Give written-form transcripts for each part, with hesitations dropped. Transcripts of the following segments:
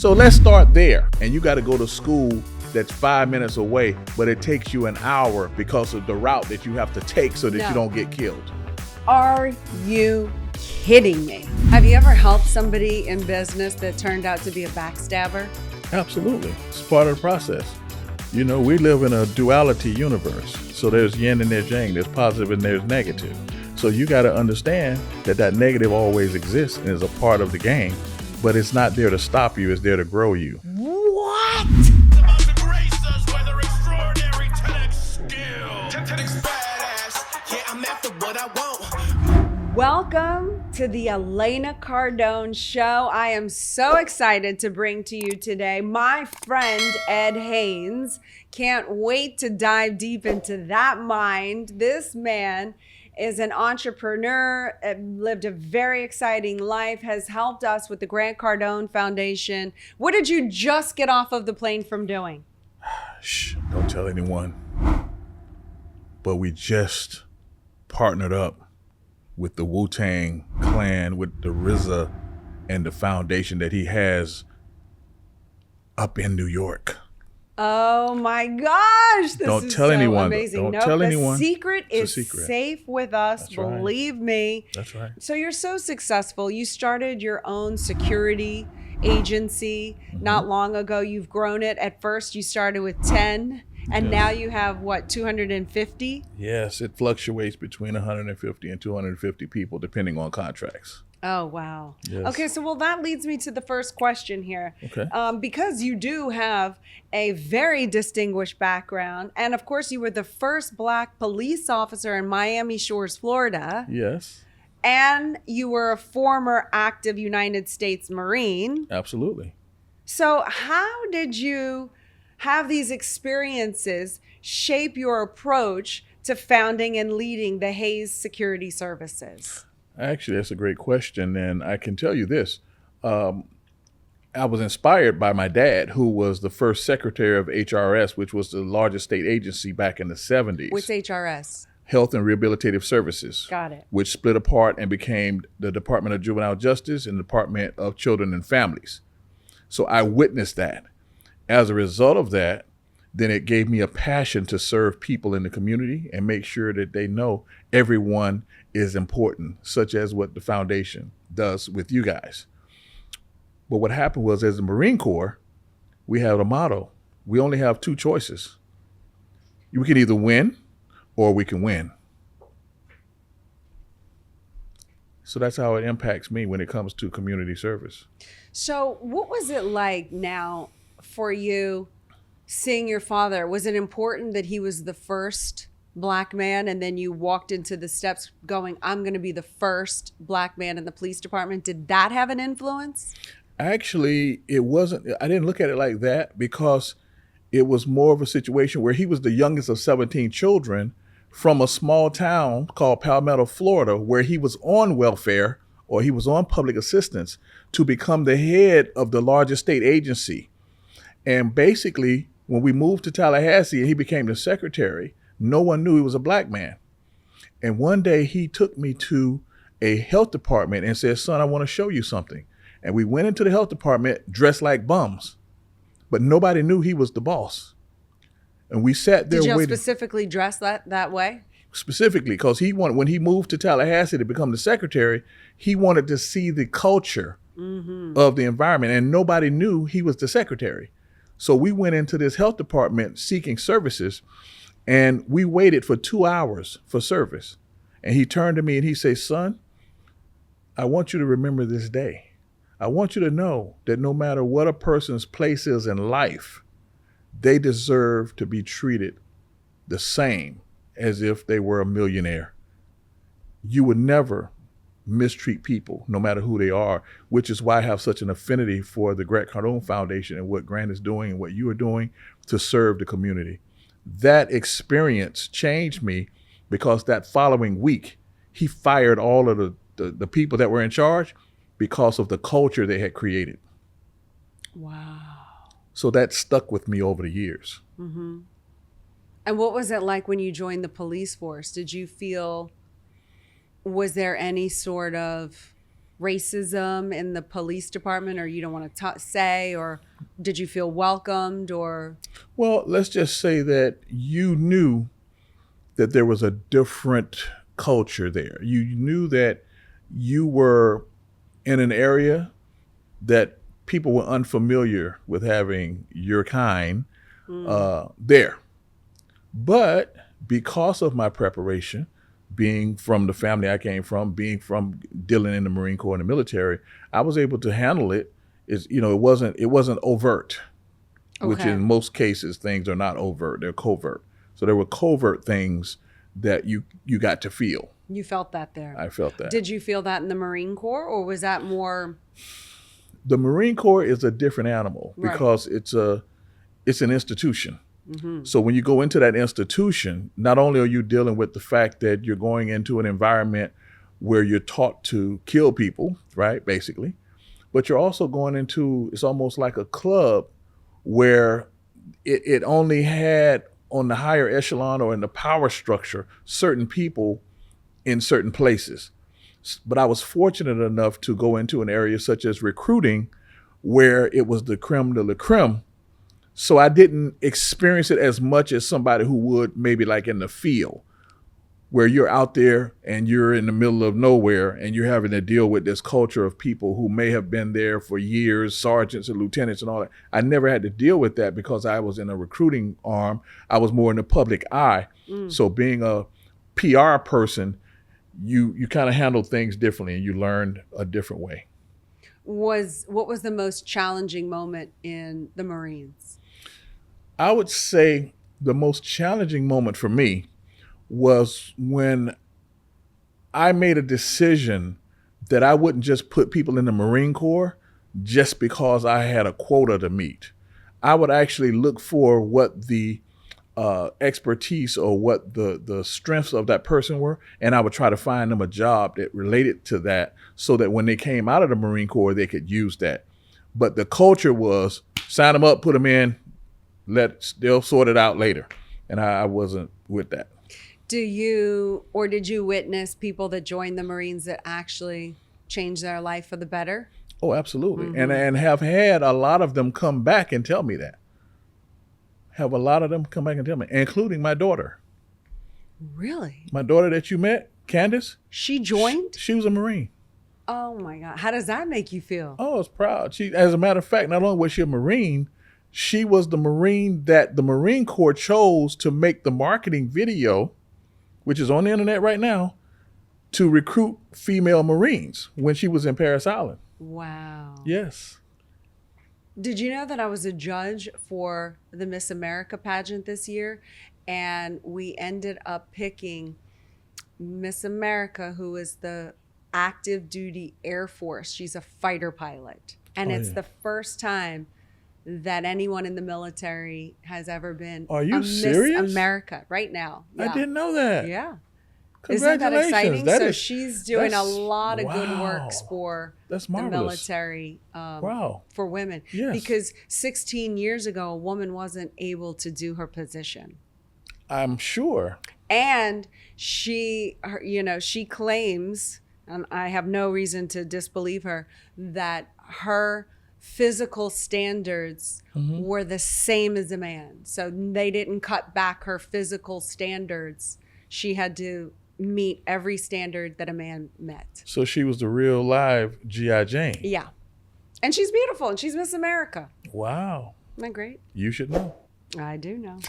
So let's start there. And you got to go to school that's 5 minutes away, but it takes you an hour because of the route that you have to take so that you don't get killed. Are you kidding me? Have you ever helped somebody in business that turned out to be a backstabber? Absolutely. It's part of the process. You know, we live in a duality universe. So there's yin and there's yang, there's positive and there's negative. So you got to understand that negative always exists and is a part of the game, but it's not there to stop you, it's there to grow you. What? Welcome to the Elena Cardone Show. I am so excited to bring to you today my friend Ed Haynes. Can't wait to dive deep into that mind. This man is an entrepreneur, lived a very exciting life, has helped us with the Grant Cardone Foundation. What did you just get off of the plane from doing? Shh, don't tell anyone. But we just partnered up with the Wuang Clan, with the Rizza and the foundation that he has up in New York. Oh my gosh, this don't is tell so anyone. amazing. Don't tell anyone. The secret it's is safe with us, That's believe right. me. That's right. So you're so successful. You started your own security agency not long ago. You've grown it. At first you started with 10 and now you have what, 250? Yes, it fluctuates between 150 and 250 people depending on contracts. Oh, wow. Yes. Okay, so well, that leads me to the first question here. Okay. Because you do have a very distinguished background, and of course you were the first Black police officer in Miami Shores, Florida. Yes. And you were a former active United States Marine. Absolutely. So how did you have these experiences shape your approach to founding and leading the Hayes Security Services? Actually, that's a great question. And I can tell you this. I was inspired by my dad, who was the first secretary of HRS, which was the largest state agency back in the 70s. What's HRS? Health and Rehabilitative Services. Got it. Which split apart and became the Department of Juvenile Justice and the Department of Children and Families. So I witnessed that. As a result of that, then it gave me a passion to serve people in the community and make sure that they know everyone is important, such as what the foundation does with you guys. But what happened was, as the Marine Corps, we have a motto. We only have two choices. We can either win or we can win. So that's how it impacts me when it comes to community service. So what was it like now for you seeing your father? Was it important that he was the first Black man and then you walked into the steps going, I'm going to be the first Black man in the police department? Did that have an influence? Actually, it wasn't. I didn't look at it like that because it was more of a situation where he was the youngest of 17 children from a small town called Palmetto, Florida, where he was on welfare or he was on public assistance to become the head of the largest state agency. And basically, when we moved to Tallahassee and he became the secretary, no one knew he was a Black man. And one day he took me to a health department and said, son, I want to show you something. And we went into the health department dressed like bums, but nobody knew he was the boss. And we sat there waiting. Did you specifically dress that way? Specifically, because when he moved to Tallahassee to become the secretary, he wanted to see the culture of the environment, and nobody knew he was the secretary. So we went into this health department seeking services, and we waited for 2 hours for service. And he turned to me and he said, son, I want you to remember this day. I want you to know that no matter what a person's place is in life, they deserve to be treated the same as if they were a millionaire. You would never mistreat people, no matter who they are, which is why I have such an affinity for the Grant Cardone Foundation and what Grant is doing and what you are doing to serve the community. That experience changed me because that following week, he fired all of the people that were in charge because of the culture they had created. Wow. So that stuck with me over the years. Mm-hmm. And what was it like when you joined the police force? Did you feel, was there any sort of racism in the police department, or you don't want to say, or did you feel welcomed, or? Well, let's just say that you knew that there was a different culture there. You knew that you were in an area that people were unfamiliar with having your kind there. But because of my preparation, being from the family I came from, being from dealing in the Marine Corps and the military, I was able to handle it. It wasn't overt, which in most cases things are not overt, they're covert. So there were covert things that you got to feel. You felt that there. I felt that. Did you feel that in the Marine Corps, or was that more? The Marine Corps is a different animal because it's an institution. Mm-hmm. So when you go into that institution, not only are you dealing with the fact that you're going into an environment where you're taught to kill people, right, basically, but you're also going into, it's almost like a club where it only had on the higher echelon or in the power structure certain people in certain places. But I was fortunate enough to go into an area such as recruiting where it was the creme de la creme. So I didn't experience it as much as somebody who would maybe like in the field, where you're out there and you're in the middle of nowhere and you're having to deal with this culture of people who may have been there for years, sergeants and lieutenants and all that. I never had to deal with that because I was in a recruiting arm. I was more in the public eye. So being a PR person, you kind of handle things differently and you learned a different way. What was the most challenging moment in the Marines? I would say the most challenging moment for me was when I made a decision that I wouldn't just put people in the Marine Corps just because I had a quota to meet. I would actually look for what the expertise or what the strengths of that person were, and I would try to find them a job that related to that so that when they came out of the Marine Corps, they could use that. But the culture was sign them up, put them in, they'll sort it out later. And I wasn't with that. Did you witness people that joined the Marines that actually changed their life for the better? Oh, absolutely. And have had a lot of them come back and tell me that. Including my daughter. Really? My daughter that you met, Candace. She joined? She was a Marine. Oh my God. How does that make you feel? Oh, I was proud. As a matter of fact, not only was she a Marine, she was the Marine that the Marine Corps chose to make the marketing video, which is on the internet right now, to recruit female Marines when she was in Paris Island. Wow. Yes. Did you know that I was a judge for the Miss America pageant this year? And we ended up picking Miss America, who is the active duty Air Force. She's a fighter pilot. And it's the first time that anyone in the military has ever been serious? Miss America right now. Yeah. I didn't know that. Yeah. Congratulations. Isn't that exciting? So she's doing a lot of good works for the military for women. Yes. Because 16 years ago, a woman wasn't able to do her position. I'm sure. And she claims, and I have no reason to disbelieve her, that her physical standards were the same as a man. So they didn't cut back her physical standards. She had to meet every standard that a man met. So she was the real live G.I. Jane. Yeah. And she's beautiful, and she's Miss America. Wow. Isn't that great? You should know. I do know.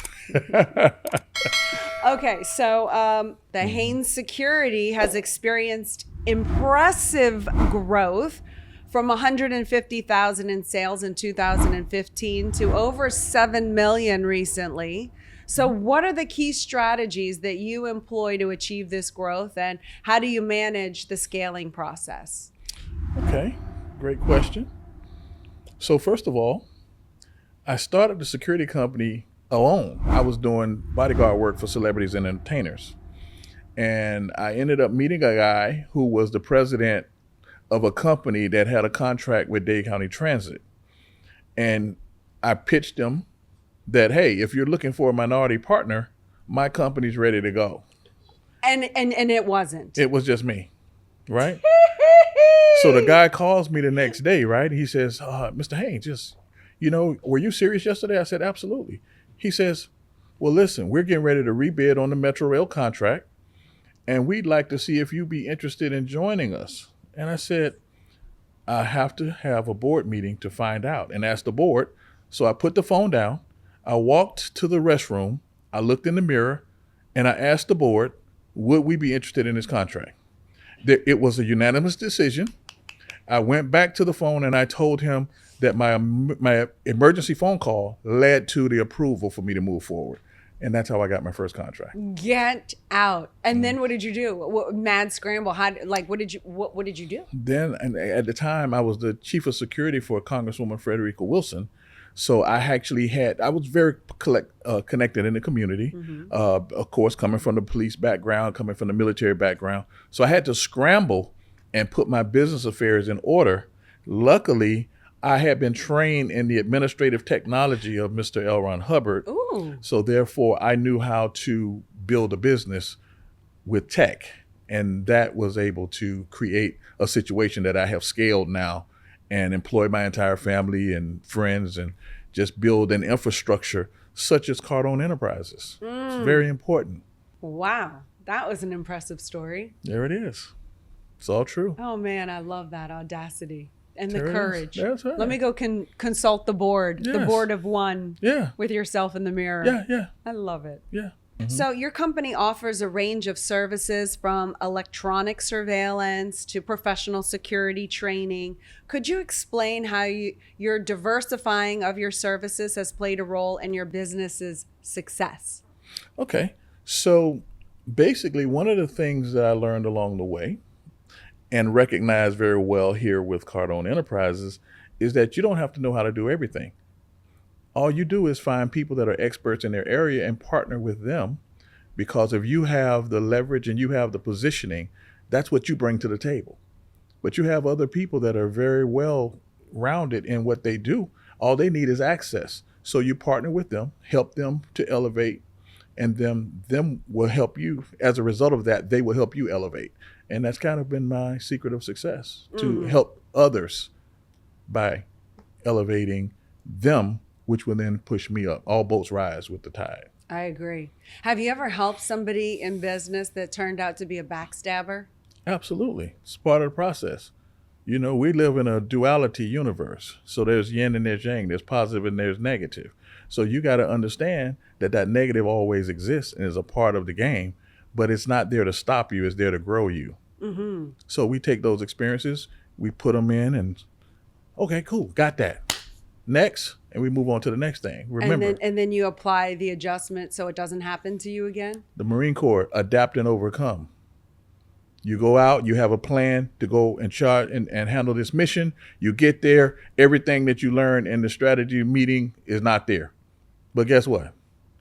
Okay, so the Haynes Security has experienced impressive growth from 150,000 in sales in 2015 to over 7 million recently. So what are the key strategies that you employ to achieve this growth, and how do you manage the scaling process? Okay, great question. So first of all, I started the security company alone. I was doing bodyguard work for celebrities and entertainers. And I ended up meeting a guy who was the president of a company that had a contract with Dade County Transit. And I pitched him that, hey, if you're looking for a minority partner, my company's ready to go. And it wasn't. It was just me, right? So the guy calls me the next day, right? He says, Mr. Haynes, were you serious yesterday? I said, absolutely. He says, well, listen, we're getting ready to rebid on the Metro Rail contract, and we'd like to see if you'd be interested in joining us. And I said, I have to have a board meeting to find out and ask the board. So I put the phone down. I walked to the restroom. I looked in the mirror, and I asked the board, would we be interested in this contract? It was a unanimous decision. I went back to the phone and I told him that my emergency phone call led to the approval for me to move forward. And that's how I got my first contract. Get out. And then what did you do? Mad scramble. What did you do? Then, and at the time, I was the chief of security for Congresswoman Frederica Wilson. So I was very connected in the community, of course, coming from the police background, coming from the military background. So I had to scramble and put my business affairs in order. Luckily, I had been trained in the administrative technology of Mr. L. Ron Hubbard. Ooh. So therefore, I knew how to build a business with tech. And that was able to create a situation that I have scaled now and employ my entire family and friends and just build an infrastructure such as Cardone Enterprises. It's very important. Wow. That was an impressive story. There it is. It's all true. Oh, man, I love that audacity and There the it courage. is. That's right. Let me go consult the board, the Yes. board of one Yeah. with yourself in the mirror. Yeah. I love it. Yeah. So your company offers a range of services from electronic surveillance to professional security training. Could you explain how your diversifying of your services has played a role in your business's success? Okay. So basically, one of the things that I learned along the way and recognized very well here with Cardone Enterprises is that you don't have to know how to do everything. All you do is find people that are experts in their area and partner with them, because if you have the leverage and you have the positioning, that's what you bring to the table. But you have other people that are very well rounded in what they do. All they need is access. So you partner with them, help them to elevate, and them will help you. As a result of that, they will help you elevate. And that's kind of been my secret of success, to help others by elevating them, which will then push me up. All boats rise with the tide. I agree. Have you ever helped somebody in business that turned out to be a backstabber? Absolutely. It's part of the process. We live in a duality universe. So there's yin and there's yang. There's positive and there's negative. So you got to understand that negative always exists and is a part of the game, but it's not there to stop you. It's there to grow you. Mm-hmm. So we take those experiences, we put them in, and okay, cool, got that. Next, and we move on to the next thing. Remember, and then you apply the adjustment so it doesn't happen to you again? the Marine Corps, adapt and overcome. You go out, you have a plan to go and charge and handle this mission. You get there, everything that you learned in the strategy meeting is not there. But guess what?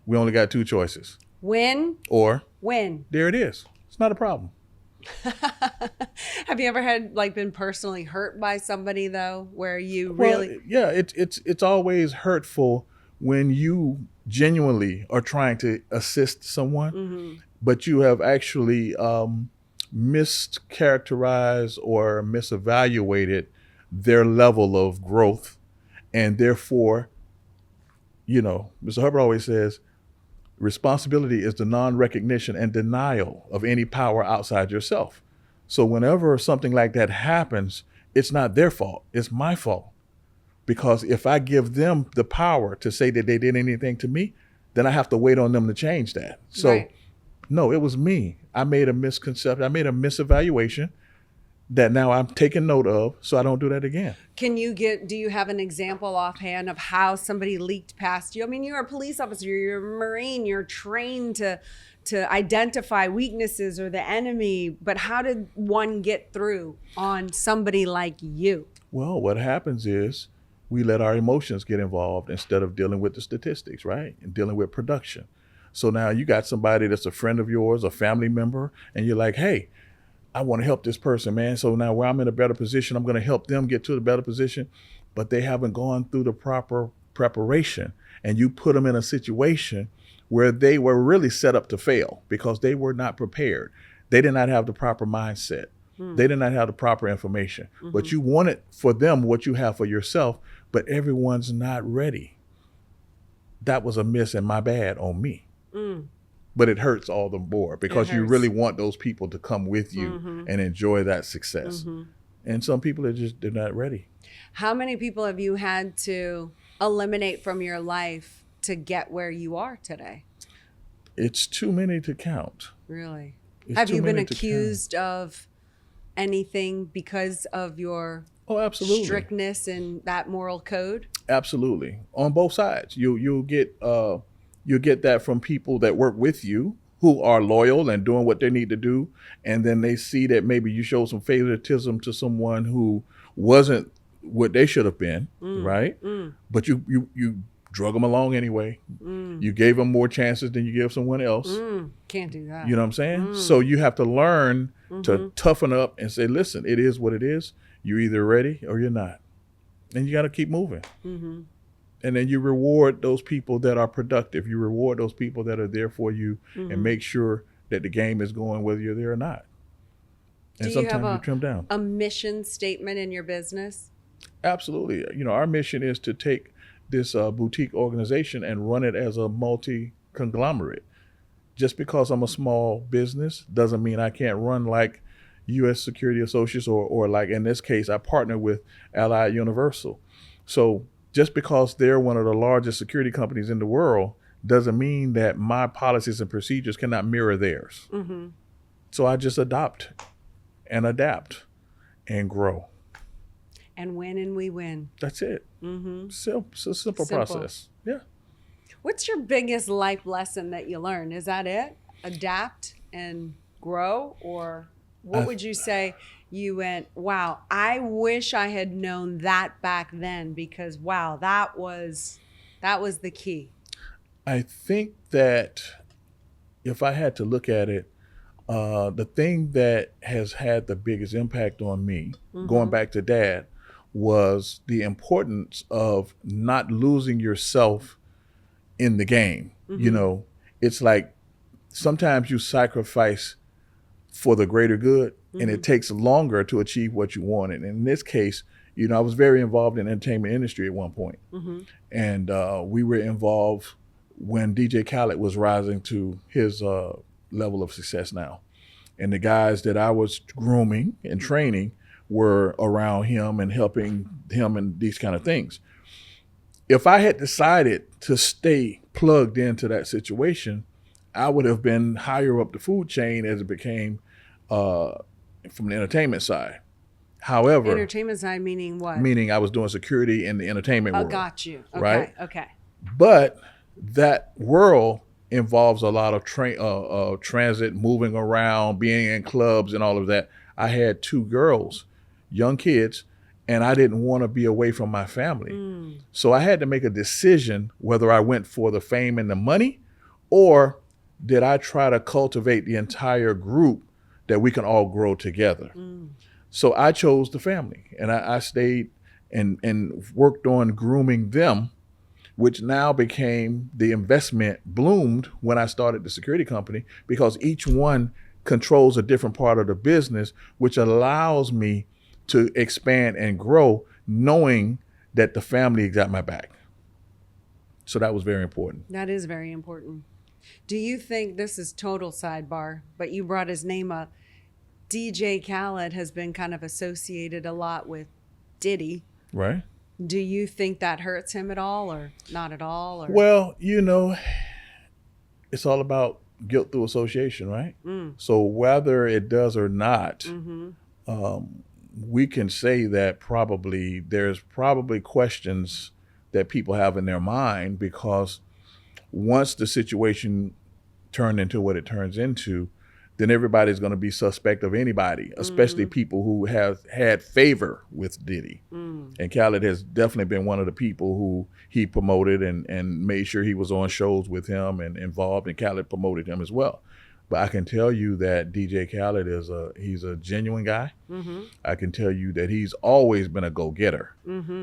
We only got two choices. Win Or win. there it is. It's not a problem. Have you ever been personally hurt by somebody though, where you really? Well, yeah, it's always hurtful when you genuinely are trying to assist someone, but you have actually mischaracterized or misevaluated their level of growth, and therefore, Mr. Hubbard always says, responsibility is the non-recognition and denial of any power outside yourself. So whenever something like that happens, it's not their fault, it's my fault. Because if I give them the power to say that they did anything to me, then I have to wait on them to change that. So Right. No, it was me. I made a misconception. I made a misevaluation that now I'm taking note of, so I don't do that again. Do you have an example offhand of how somebody leaked past you? I mean, you're a police officer, you're a Marine, you're trained to identify weaknesses or the enemy, but how did one get through on somebody like you? Well, what happens is we let our emotions get involved instead of dealing with the statistics, right? And dealing with production. So now you got somebody that's a friend of yours, a family member, and you're like, hey, I want to help this person, man. So now where I'm in a better position, I'm going to help them get to the better position, but they haven't gone through the proper preparation. And you put them in a situation where they were really set up to fail because they were not prepared. They did not have the proper mindset. They did not have the proper information. But you wanted for them what you have for yourself, but everyone's not ready. That was a miss and my bad on me. But it hurts all the more because you really want those people to come with you and enjoy that success. And some people they're not ready. How many people have you had to eliminate from your life to get where you are today? It's too many to count. Really? It's have too you been many to accused of anything because of your absolutely. strictness in that moral code? Absolutely. On both sides. You'll get that from people that work with you who are loyal and doing what they need to do. And then they see that maybe you show some favoritism to someone who wasn't what they should have been, right? But you drug them along anyway. You gave them more chances than you give someone else. Can't do that. You know what I'm saying? So you have to learn to toughen up and say, listen, it is what it is. You're either ready or you're not. And you got to keep moving. And then you reward those people that are productive. You reward those people that are there for you and make sure that the game is going whether you're there or not. And sometimes you trim down. A mission statement in your business? Absolutely. Our mission is to take this boutique organization and run it as a multi-conglomerate. Just because I'm a small business doesn't mean I can't run like U.S. Security Associates or like in this case, I partner with Allied Universal. So just because they're one of the largest security companies in the world doesn't mean that my policies and procedures cannot mirror theirs. So I just adopt and adapt and grow. And win and we win. That's it. It's a simple process. Yeah. What's your biggest life lesson that you learned? Is that it? Adapt and grow? Or what would you say you went, wow, I wish I had known that back then because, wow, that was the key? I think that if I had to look at it, the thing that has had the biggest impact on me, going back to Dad, was the importance of not losing yourself in the game. It's like sometimes you sacrifice for the greater good and it takes longer to achieve what you wanted. And in this case, I was very involved in the entertainment industry at one point. And we were involved when DJ Khaled was rising to his level of success now. And the guys that I was grooming and training were around him and helping him and these kind of things. If I had decided to stay plugged into that situation, I would have been higher up the food chain as it became from the entertainment side. However, entertainment side meaning what? Meaning I was doing security in the entertainment world. Got you. Okay. Right? Okay. But that world involves a lot of transit, moving around, being in clubs and all of that. I had 2 girls, young kids, and I didn't want to be away from my family. So I had to make a decision whether I went for the fame and the money, or did I try to cultivate the entire group that we can all grow together. So I chose the family, and I stayed and worked on grooming them, which now became the investment bloomed when I started the security company, because each one controls a different part of the business, which allows me to expand and grow, knowing that the family got my back. So that was very important. That is very important. Do you think, this is total sidebar, but you brought his name up, DJ Khaled has been kind of associated a lot with Diddy. Right. Do you think that hurts him at all or not at all? Or? Well, it's all about guilt through association, right? So whether it does or not, we can say that there's probably questions that people have in their mind, because once the situation turned into what it turns into, then everybody's going to be suspect of anybody, especially people who have had favor with Diddy. And Khaled has definitely been one of the people who he promoted and made sure he was on shows with him and involved, and Khaled promoted him as well. But I can tell you that DJ Khaled he's a genuine guy. I can tell you that he's always been a go-getter.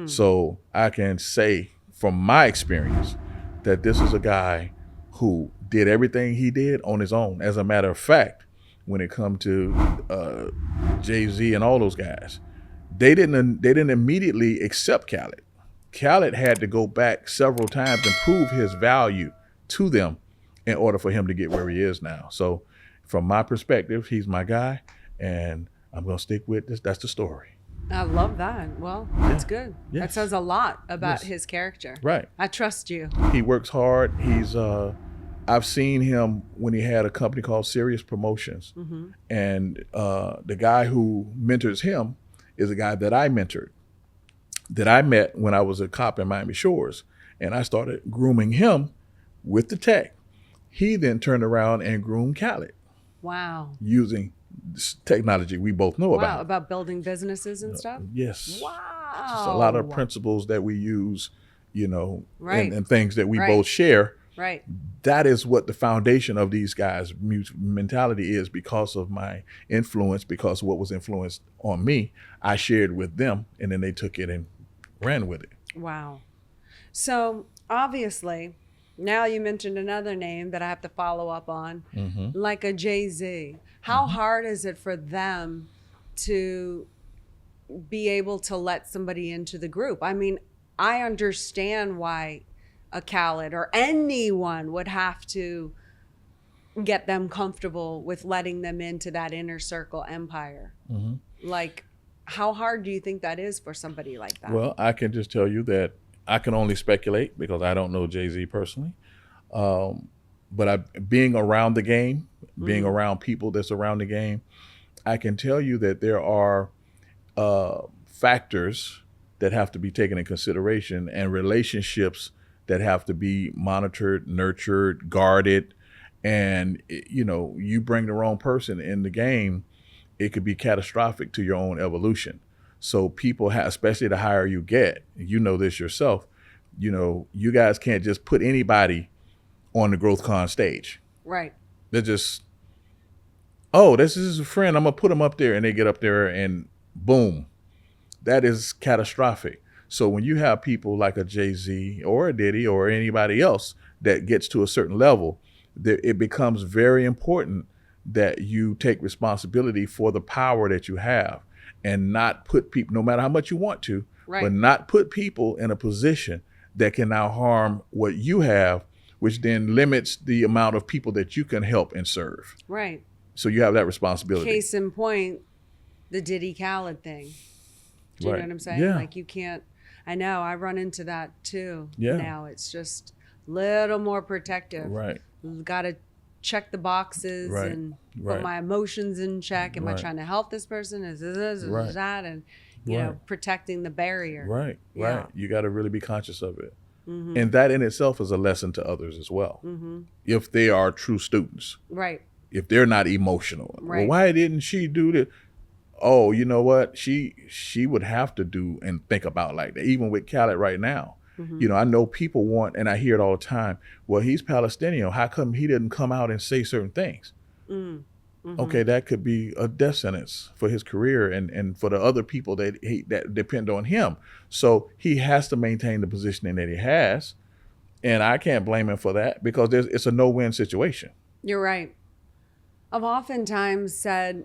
So I can say from my experience that this is a guy who did everything he did on his own. As a matter of fact, when it come to JayZ and all those guys. They didn't immediately accept Khaled. Khaled had to go back several times and prove his value to them in order for him to get where he is now. So from my perspective, he's my guy, and I'm going to stick with this. That's the story. I love that. Well, that's good. Yes. That says a lot about Yes. his character. Right. I trust you. He works hard. He's I've seen him when he had a company called Serious Promotions. And the guy who mentors him is a guy that I mentored, that I met when I was a cop in Miami Shores. And I started grooming him with the tech. He then turned around and groomed Khaled Wow. using this technology we both know Wow. about. About building businesses and stuff? Yes. Wow. Just a lot of principles that we use, you know, Right. and things that we Right. both share. Right. That is what the foundation of these guys' mentality is, because of my influence, because of what was influenced on me. I shared with them, and then they took it and ran with it. Wow. So obviously, now you mentioned another name that I have to follow up on, like a JayZ. How hard is it for them to be able to let somebody into the group? I mean, I understand why a Khaled or anyone would have to get them comfortable with letting them into that inner circle empire. Like, how hard do you think that is for somebody like that? Well, I can just tell you that I can only speculate because I don't know JayZ personally. But being around the game, being around people that's around the game, I can tell you that there are factors that have to be taken in consideration, and relationships that have to be monitored, nurtured, guarded. And, you know, you bring the wrong person in the game, it could be catastrophic to your own evolution. So people have, especially the higher you get, you know this yourself, you know, you guys can't just put anybody on the Growth Con stage. Right. They're just, oh, this is a friend, I'm gonna put them up there, and they get up there and boom. That is catastrophic. So when you have people like a JayZ or a Diddy or anybody else that gets to a certain level, it becomes very important that you take responsibility for the power that you have, and not put people, no matter how much you want to, Right. but not put people in a position that can now harm what you have, which then limits the amount of people that you can help and serve. Right. So you have that responsibility. Case in point, the Diddy Khaled thing. Do you Right. know what I'm saying? Yeah. Like, you can't, I know, I run into that too. Yeah. Now it's just a little more protective. Right. Got to check the boxes Right. and Right. put my emotions in check. Am I Right. trying to help this person? Is this, Right. is that? And, you know, Right. protecting the barrier. Right. Yeah. Right. You got to really be conscious of it. And that in itself is a lesson to others as well. If they are true students, Right. if they're not emotional. Well, Right. why didn't she do this? Oh, you know what? She would have to do and think about like that. Even with Khaled right now, you know, I know people want, and I hear it all the time, well, he's Palestinian. How come he didn't come out and say certain things? Okay, that could be a death sentence for his career and for the other people that depend on him. So he has to maintain the positioning that he has. And I can't blame him for that, because it's a no-win situation. You're right. I've oftentimes said,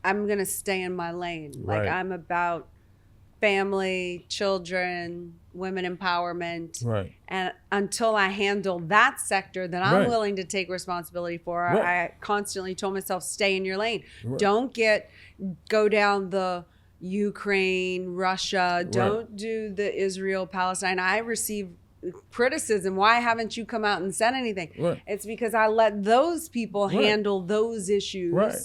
I'm going to stay in my lane. Like, Right. I'm about family, children, women empowerment. Right. And until I handle that sector that I'm Right. willing to take responsibility for, Right. I constantly told myself, stay in your lane. Right. Don't go down the Ukraine, Russia. Don't do the Israel, Palestine. I receive criticism. Why haven't you come out and said anything? Right. It's because I let those people Right. handle those issues. Right.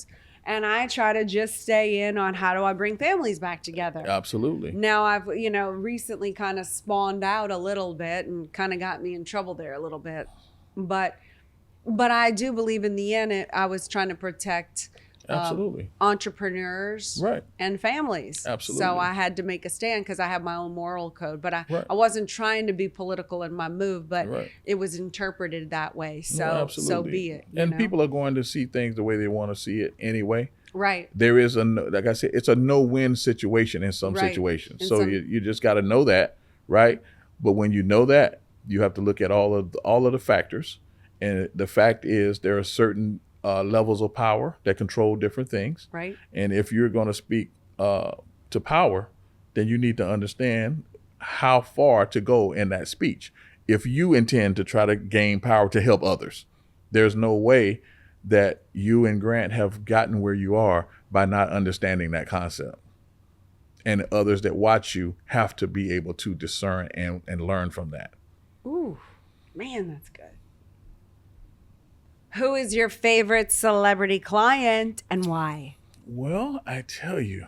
And I try to just stay in on how do I bring families back together. Absolutely. Now I've, recently kind of spawned out a little bit and kind of got me in trouble there a little bit. But I do believe in the end, I was trying to protect Absolutely. entrepreneurs Right. and families. Absolutely. So I had to make a stand because I have my own moral code. But Right. I wasn't trying to be political in my move, but Right. it was interpreted that way. So No, absolutely. so be it. you And know? people are going to see things the way they want to see it anyway. Right. There is like I said, it's a no-win situation in some Right. situations. In So some- you just got to know that, right? But when you know that, you have to look at all of the factors. And the fact is, there are certain levels of power that control different things. Right. And if you're going to speak to power, then you need to understand how far to go in that speech. If you intend to try to gain power to help others, there's no way that you and Grant have gotten where you are by not understanding that concept. And others that watch you have to be able to discern and learn from that. Ooh, man, that's good. Who is your favorite celebrity client and why? Well, I tell you,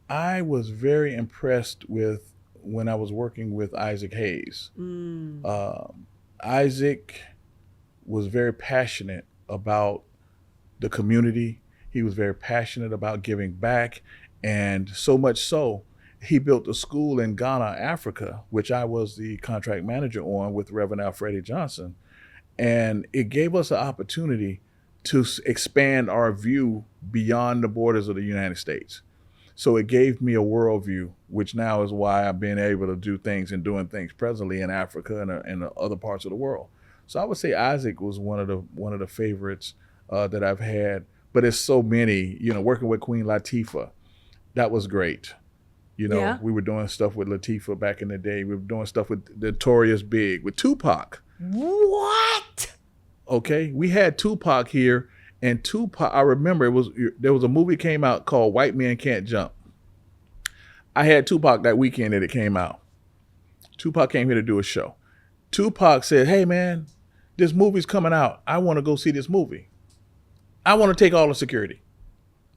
I was very impressed with when I was working with Isaac Hayes. Isaac was very passionate about the community. He was very passionate about giving back. And so much so, he built a school in Ghana, Africa, which I was the contract manager on with Reverend Alfredi Johnson. And it gave us an opportunity to expand our view beyond the borders of the United States. So it gave me a worldview, which now is why I've been able to do things and doing things presently in Africa and other parts of the world. So I would say Isaac was one of the favorites that I've had. But it's so many, working with Queen Latifah, that was great. Yeah. We were doing stuff with Latifah back in the day. We were doing stuff with Notorious Big, with Tupac. What? Okay, we had Tupac here, and Tupac, I remember there was a movie came out called White Men Can't Jump. I had Tupac that weekend that it came out. Tupac came here to do a show. Tupac said, "Hey man, this movie's coming out. I want to go see this movie. I want to take all the security."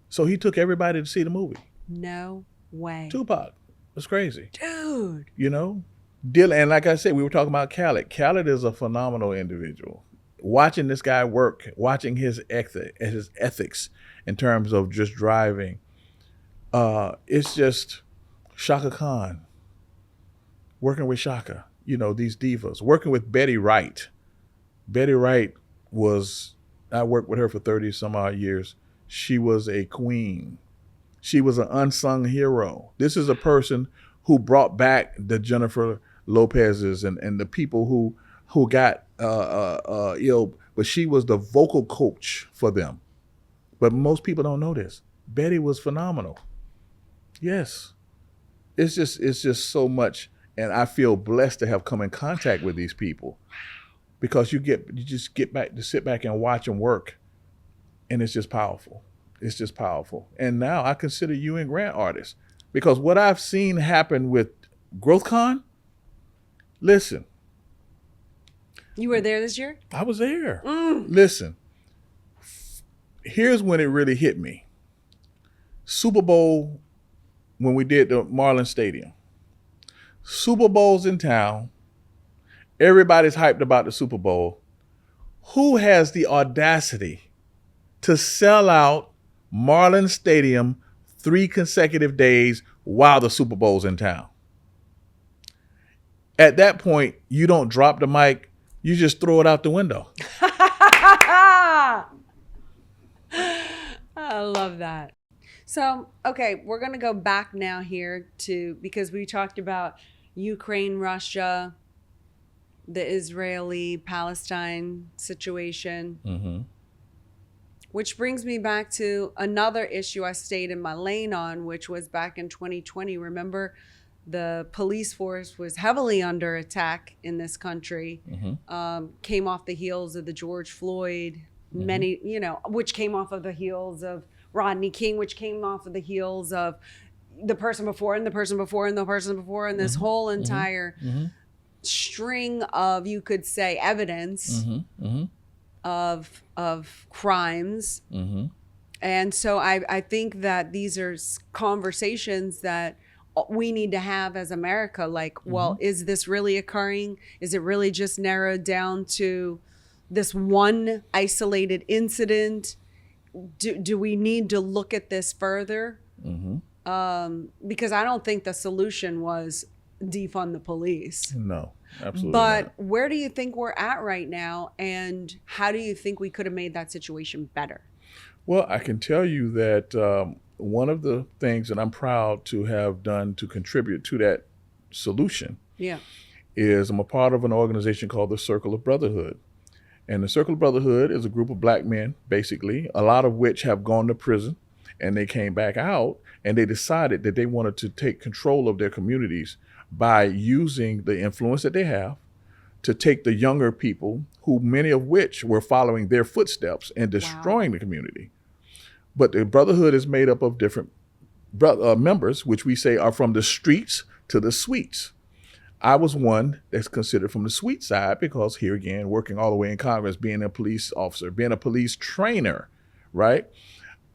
So he took everybody to see the movie. No way. Tupac. It's crazy. Dude. Dylan, and like I said, we were talking about Khaled. Khaled is a phenomenal individual. Watching this guy work, watching his ethics in terms of just driving, it's just Shaka Khan, working with Shaka, these divas, working with Betty Wright. Betty Wright I worked with her for 30 some odd years. She was a queen. She was an unsung hero. This is a person who brought back the Jennifer Lopez's and the people who got ill, but she was the vocal coach for them. But most people don't know this. Betty was phenomenal. Yes. It's just so much, and I feel blessed to have come in contact with these people, because you just get back to sit back and watch them work, and it's just powerful. It's just powerful. And now I consider you and Grant artists, because what I've seen happen with GrowthCon, listen. You were there this year? I was there. Listen, here's when it really hit me. Super Bowl, when we did the Marlins Stadium. Super Bowl's in town. Everybody's hyped about the Super Bowl. Who has the audacity to sell out Marlins Stadium 3 consecutive days while the Super Bowl's in town? At that point, you don't drop the mic, you just throw it out the window. I love that. So, okay, we're going to go back now here because we talked about Ukraine, Russia, the Israeli-Palestine situation, which brings me back to another issue I stayed in my lane on, which was back in 2020. Remember, the police force was heavily under attack in this country, came off the heels of the George Floyd, which came off of the heels of Rodney King, which came off of the heels of the person before and the person before and the person before, and this whole entire string of, you could say, evidence of crimes. And so I think that these are conversations that we need to have as America. Like, well, is this really occurring? Is it really just narrowed down to this one isolated incident? Do we need to look at this further? Because I don't think the solution was defund the police. No, absolutely But not. where do you think we're at right now? And how do you think we could have made that situation better? Well, I can tell you that one of the things that I'm proud to have done to contribute to that solution is I'm a part of an organization called the Circle of Brotherhood. And the Circle of Brotherhood is a group of black men, basically, a lot of which have gone to prison, and they came back out, and they decided that they wanted to take control of their communities by using the influence that they have to take the younger people, who many of which were following their footsteps and destroying the community. But the Brotherhood is made up of different members, which we say are from the streets to the suites. I was one that's considered from the sweet side because, here again, working all the way in Congress, being a police officer, being a police trainer, right?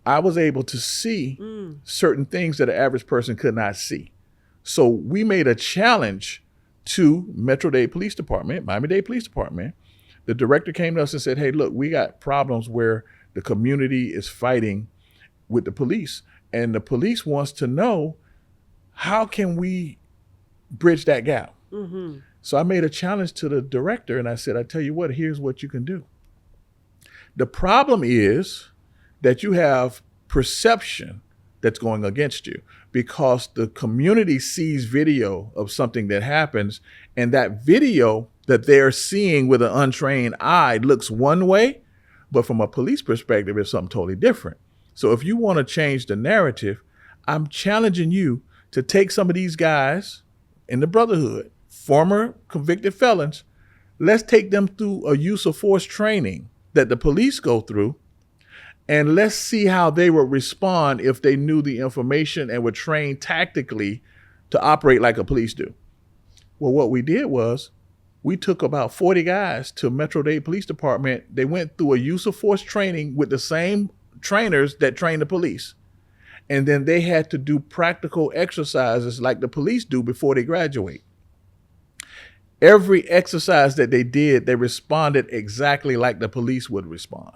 I was able to see certain things that an average person could not see. So we made a challenge to Metro-Dade Police Department, Miami-Dade Police Department. The director came to us and said, hey, look, we got problems where the community is fighting with the police, and the police wants to know, how can we bridge that gap? Mm-hmm. So I made a challenge to the director, and I said, I tell you what, here's what you can do. The problem is that you have perception that's going against you, because the community sees video of something that happens, and that video that they're seeing with an untrained eye looks one way, but from a police perspective, it's something totally different. So if you want to change the narrative, I'm challenging you to take some of these guys in the Brotherhood, former convicted felons, let's take them through a use of force training that the police go through, and let's see how they would respond if they knew the information and were trained tactically to operate like a police do. Well, what we did was we took about 40 guys to Metro-Dade Police Department. They went through a use of force training with the same trainers that train the police. And then they had to do practical exercises like the police do before they graduate. Every exercise that they did, they responded exactly like the police would respond.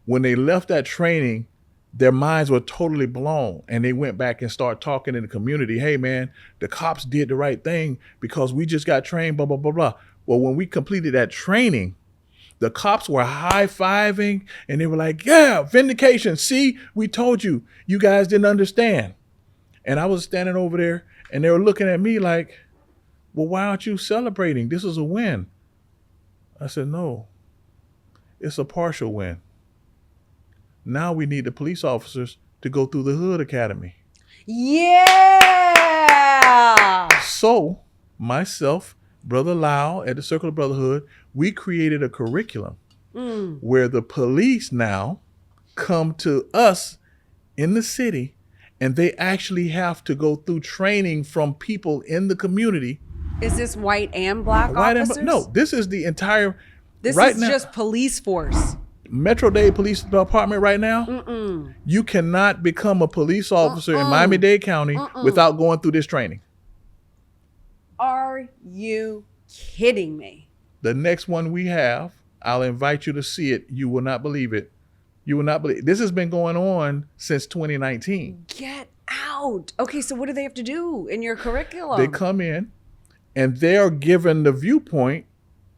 When they left that training, their minds were totally blown, and they went back and started talking in the community. Hey man, the cops did the right thing because we just got trained, blah, blah, blah, blah. Well, when we completed that training, the cops were high-fiving, and they were like, yeah, vindication. See, we told you, you guys didn't understand. And I was standing over there, and they were looking at me like, well, why aren't you celebrating? This is a win. I said, no, it's a partial win. Now we need the police officers to go through the Hood Academy. Yeah! So myself, Brother Lau at the Circle of Brotherhood, we created a curriculum where the police now come to us in the city, and they actually have to go through training from people in the community. Is this white and black officers? No, this is the entire. This is just police force. Metro-Dade Police Department right now, you cannot become a police officer in Miami-Dade County without going through this training. Are you kidding me? The next one we have, I'll invite you to see it. You will not believe it. You will not believe it. This has been going on since 2019. Get out. Okay, so what do they have to do in your curriculum? They come in and they are given the viewpoint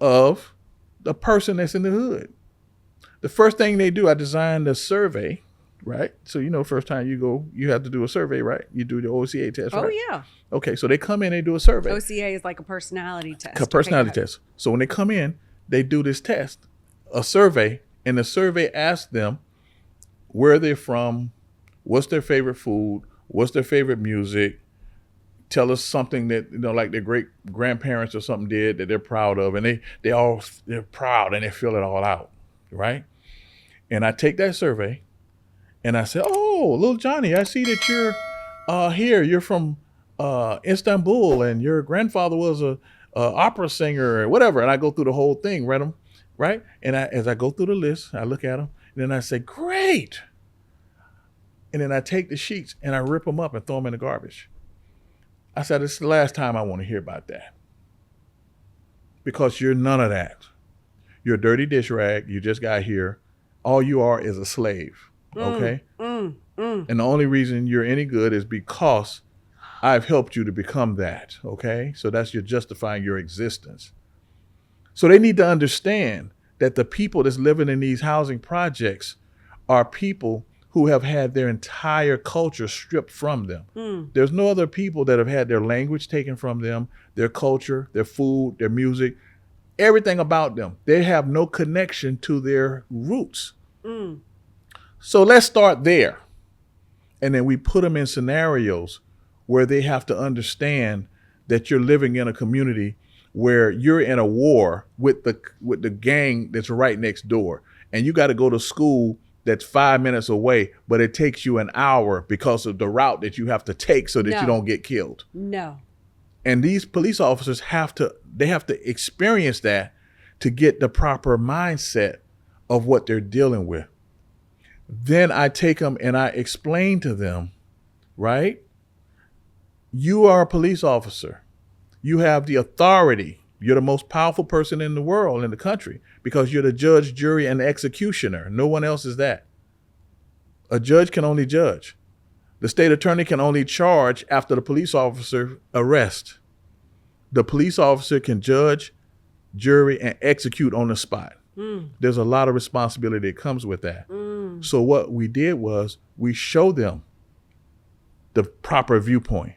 of the person that's in the hood. The first thing they do, I designed a survey, right? So, first time you go, you have to do a survey, right? You do the OCA test, right? Oh, yeah. Okay, so they come in, they do a survey. OCA is like a personality test. A personality test. So when they come in, they do this test, a survey, and the survey asks them where they're from, what's their favorite food, what's their favorite music, tell us something that, like their great grandparents or something did that they're proud of, and they're proud and they fill it all out. Right? And I take that survey and I say, oh, little Johnny, I see that you're here. You're from Istanbul, and your grandfather was a opera singer or whatever. And I go through the whole thing, read them, right? And as I go through the list, I look at them, and then I say, great. And then I take the sheets and I rip them up and throw them in the garbage. I said, this is the last time I want to hear about that, because you're none of that. You're a dirty dish rag. You just got here. All you are is a slave, okay? And the only reason you're any good is because I've helped you to become that, okay? So you're justifying your existence. So they need to understand that the people that's living in these housing projects are people who have had their entire culture stripped from them. There's no other people that have had their language taken from them, their culture, their food, their music. everything about them. They have no connection to their roots. So let's start there. And then we put them in scenarios where they have to understand that you're living in a community where you're in a war with the gang that's right next door. And you got to go to school that's 5 minutes away, but it takes you an hour because of the route that you have to take so that you don't get killed. No. And these police officers have to experience that to get the proper mindset of what they're dealing with. Then I take them and I explain to them, right? You are a police officer. You have the authority. You're the most powerful person in the world, in the country, because you're the judge, jury, and executioner. No one else is that. A judge can only judge. The state attorney can only charge after the police officer arrests. The police officer can judge, jury, and execute on the spot. There's a lot of responsibility that comes with that. So what we did was we show them the proper viewpoint,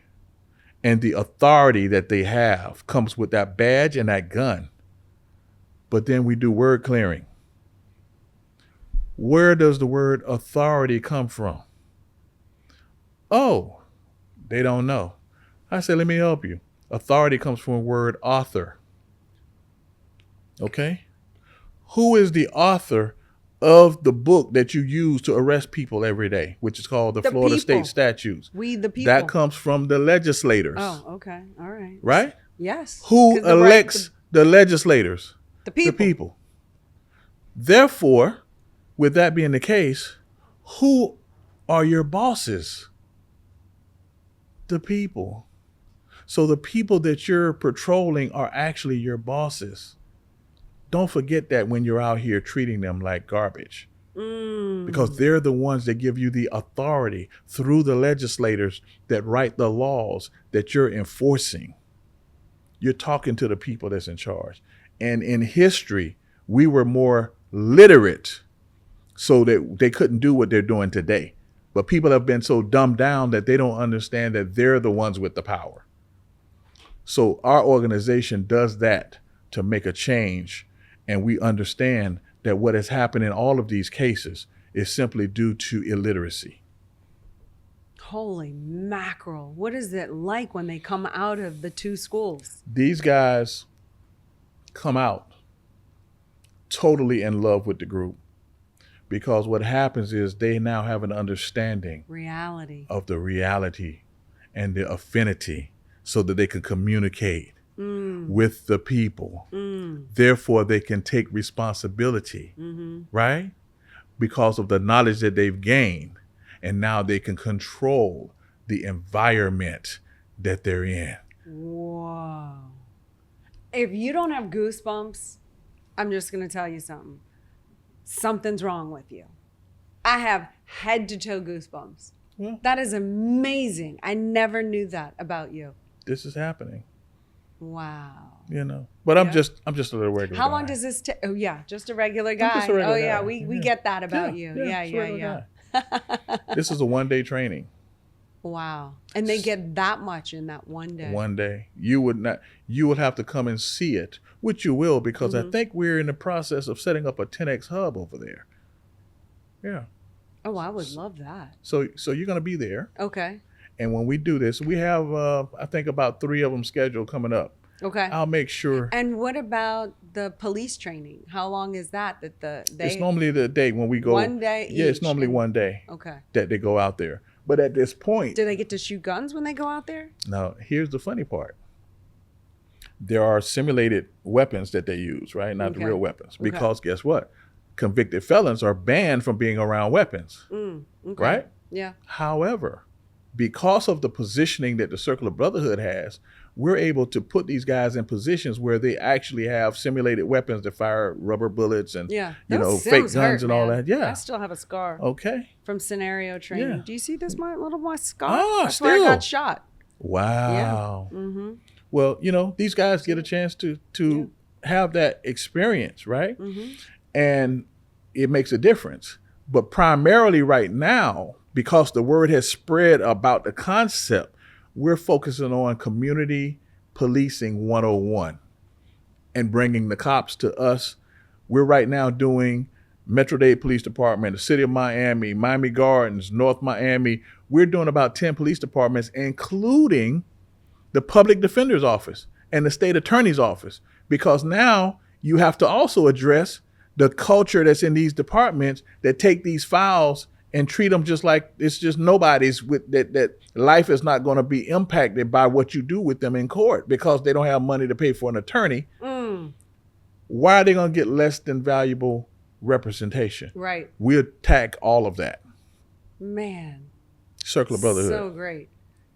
and the authority that they have comes with that badge and that gun. But then we do word clearing. Where does the word authority come from? Oh, they don't know. I said, let me help you. Authority comes from the word author. Okay? Who is the author of the book that you use to arrest people every day, which is called the Florida State Statutes? We the people. That comes from the legislators. Oh, okay. All right. Right? Yes. Who elects the legislators? The people. The people. Therefore, with that being the case, who are your bosses? The people. So the people that you're patrolling are actually your bosses. Don't forget that when you're out here treating them like garbage. Because they're the ones that give you the authority through the legislators that write the laws that you're enforcing. You're talking to the people that's in charge. And in history, we were more literate so that they couldn't do what they're doing today. But people have been so dumbed down that they don't understand that they're the ones with the power. So our organization does that to make a change. And we understand that what has happened in all of these cases is simply due to illiteracy. Holy mackerel. What is it like when they come out of the two schools? These guys come out totally in love with the group, because what happens is they now have an understanding of the reality and the affinity so that they can communicate with the people. Therefore, they can take responsibility, right? Because of the knowledge that they've gained. And now they can control the environment that they're in. Whoa. If you don't have goosebumps, I'm just going to tell you something. Something's wrong with you. I have head to toe goosebumps. Well, that is amazing. I never knew that about you. This is happening. Wow. You know, but I'm just a little regular How guy. long does this take? Oh yeah, just a regular guy. Just a regular yeah, guy. we get that about you. Yeah. This is a one-day training. Wow. And they get that much in that one day. One day. You would have to come and see it, which you will, because I think we're in the process of setting up a 10X hub over there. Yeah. Oh, I would love that. So you're going to be there. Okay. And when we do this, we have, I think, about 3 of them scheduled coming up. Okay. I'll make sure. And what about the police training? How long is that? It's normally the day when we go. 1 day each. Yeah, it's normally 1 day. Okay. That they go out there. But at this point. Do they get to shoot guns when they go out there? Now, here's the funny part. There are simulated weapons that they use, right? Not the real weapons. Because guess what? Convicted felons are banned from being around weapons. Right? Yeah. However, because of the positioning that the Circle of Brotherhood has, we're able to put these guys in positions where they actually have simulated weapons that fire rubber bullets and fake guns and all that. Yeah. I still have a scar. Okay. From scenario training. Yeah. Do you see this my scar? Ah, That's where I got shot. Wow. Yeah. Mm-hmm. Well, these guys get a chance to have that experience, right? Mm-hmm. And it makes a difference. But primarily right now, because the word has spread about the concept, we're focusing on community policing 101. and bringing the cops to us. We're right now doing Metro-Dade Police Department, the City of Miami, Miami Gardens, North Miami. We're doing about 10 police departments, including the Public Defender's Office and the State Attorney's Office, because now you have to also address the culture that's in these departments that take these files and treat them just like it's just nobody's, with that life is not going to be impacted by what you do with them in court because they don't have money to pay for an attorney. Why are they going to get less than valuable representation? Right. We attack all of that. Man. Circle of Brotherhood. So great.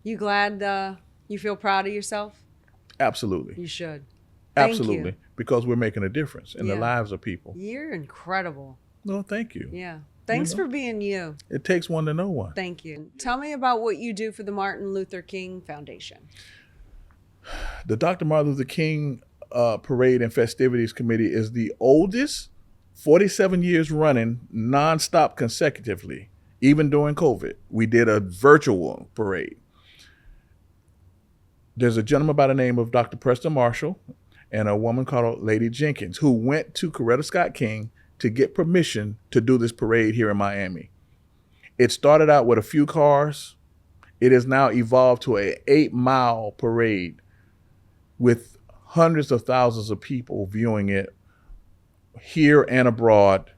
You glad you feel proud of yourself? Absolutely. You should. Thank Absolutely. you. Because we're making a difference in the lives of people. You're incredible. No, thank you. Yeah. Thanks for being you. It takes one to know one. Thank you. Tell me about what you do for the Martin Luther King Foundation. The Dr. Martin Luther King Parade and Festivities Committee is the oldest, 47 years running, nonstop consecutively, even during COVID. We did a virtual parade. There's a gentleman by the name of Dr. Preston Marshall and a woman called Lady Jenkins who went to Coretta Scott King to get permission to do this parade here in Miami. It started out with a few cars. It has now evolved to an 8-mile parade with hundreds of thousands of people viewing it here and abroad.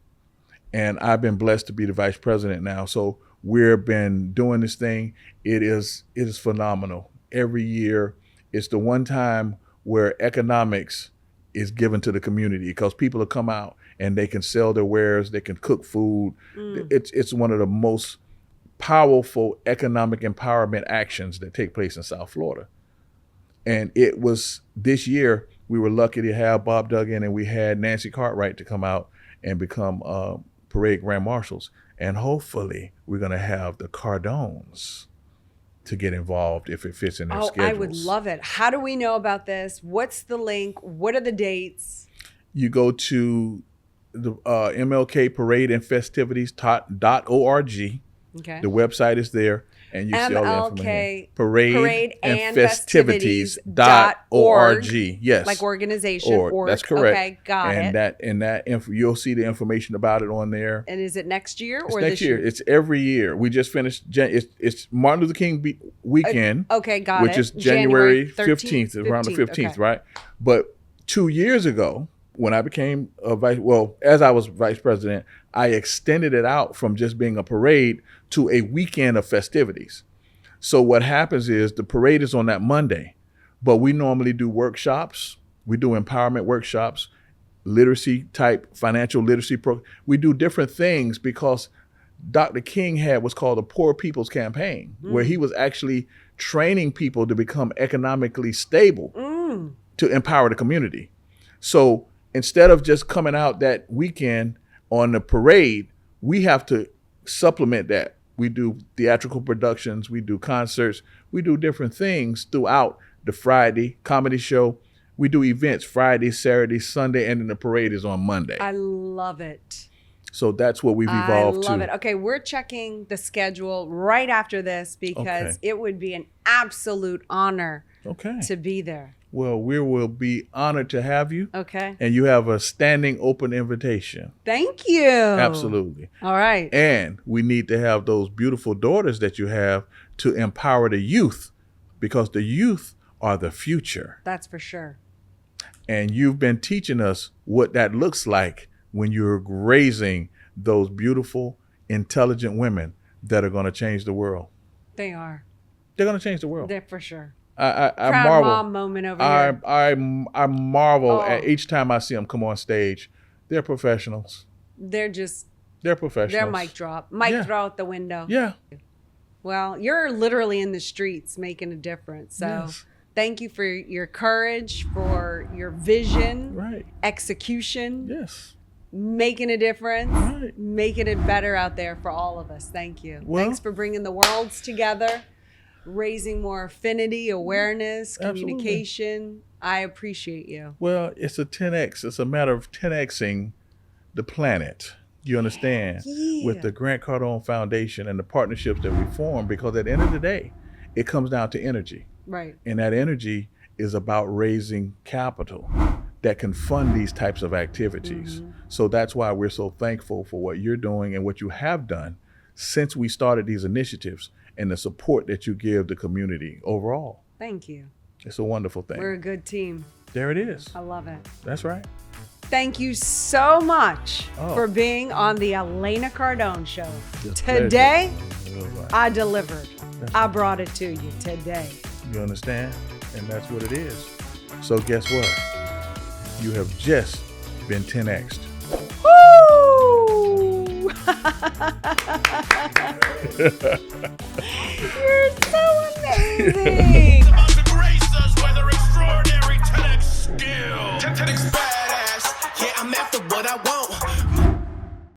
And I've been blessed to be the vice president now. So we've been doing this thing. It is phenomenal. Every year, it's the one time where economics is given to the community because people will come out and they can sell their wares, they can cook food. It's one of the most powerful economic empowerment actions that take place in South Florida. And it was this year, we were lucky to have Bob Duggan and we had Nancy Cartwright to come out and become parade grand marshals. And hopefully we're going to have the Cardones to get involved if it fits in their schedules. I would love it. How do we know about this? What's the link? What are the dates? You go to the MLK Parade and Festivities.org. Okay. The website is there. And you see all the information. Parade and Festivities.org. Yes. Like organization. That's correct. Okay, got it. You'll see the information about it on there. And is it next year It's or next this year? It's every year. We just finished. It's Martin Luther King weekend. Okay, got which it. is January 15th, around the 15th, okay. right? But 2 years ago, when I became as I was vice president, I extended it out from just being a parade to a weekend of festivities. So what happens is the parade is on that Monday, but we normally do workshops. We do empowerment workshops, literacy type, financial literacy we do different things because Dr. King had what's called a Poor People's Campaign, where he was actually training people to become economically stable to empower the community. So instead of just coming out that weekend on the parade, we have to supplement that. We do theatrical productions, we do concerts, we do different things throughout the Friday comedy show. We do events Friday, Saturday, Sunday, and then the parade is on Monday. I love it. So that's what we've evolved to. I love it. Okay, we're checking the schedule right after this because it would be an absolute honor to be there. Well, we will be honored to have you. Okay. And you have a standing open invitation. Thank you. Absolutely. All right. And we need to have those beautiful daughters that you have to empower the youth because the youth are the future. That's for sure. And you've been teaching us what that looks like when you're raising those beautiful, intelligent women that are going to change the world. They are. They're going to change the world. They're for sure. I Proud marvel. mom moment over here. I marvel at each time I see them come on stage. They're professionals. They're professionals. They're mic drop. Throw out the window. Yeah. Well, you're literally in the streets making a difference. So thank you for your courage, for your vision, execution, making a difference, making it better out there for all of us. Thank you. Well, thanks for bringing the worlds together. Raising more affinity, awareness, communication. I appreciate you. Well, it's a 10X. It's a matter of 10Xing the planet. You understand? With the Grant Cardone Foundation and the partnerships that we form, because at the end of the day, it comes down to energy. Right. And that energy is about raising capital that can fund these types of activities. So that's why we're so thankful for what you're doing and what you have done since we started these initiatives and the support that you give the community overall. Thank you. It's a wonderful thing. We're a good team. There it is. I love it. That's right. Thank you so much for being on the Elena Cardone Show. Today, I delivered. I brought it to you today. You understand? And that's what it is. So guess what? You have just been 10x'd. Woo! You're so amazing.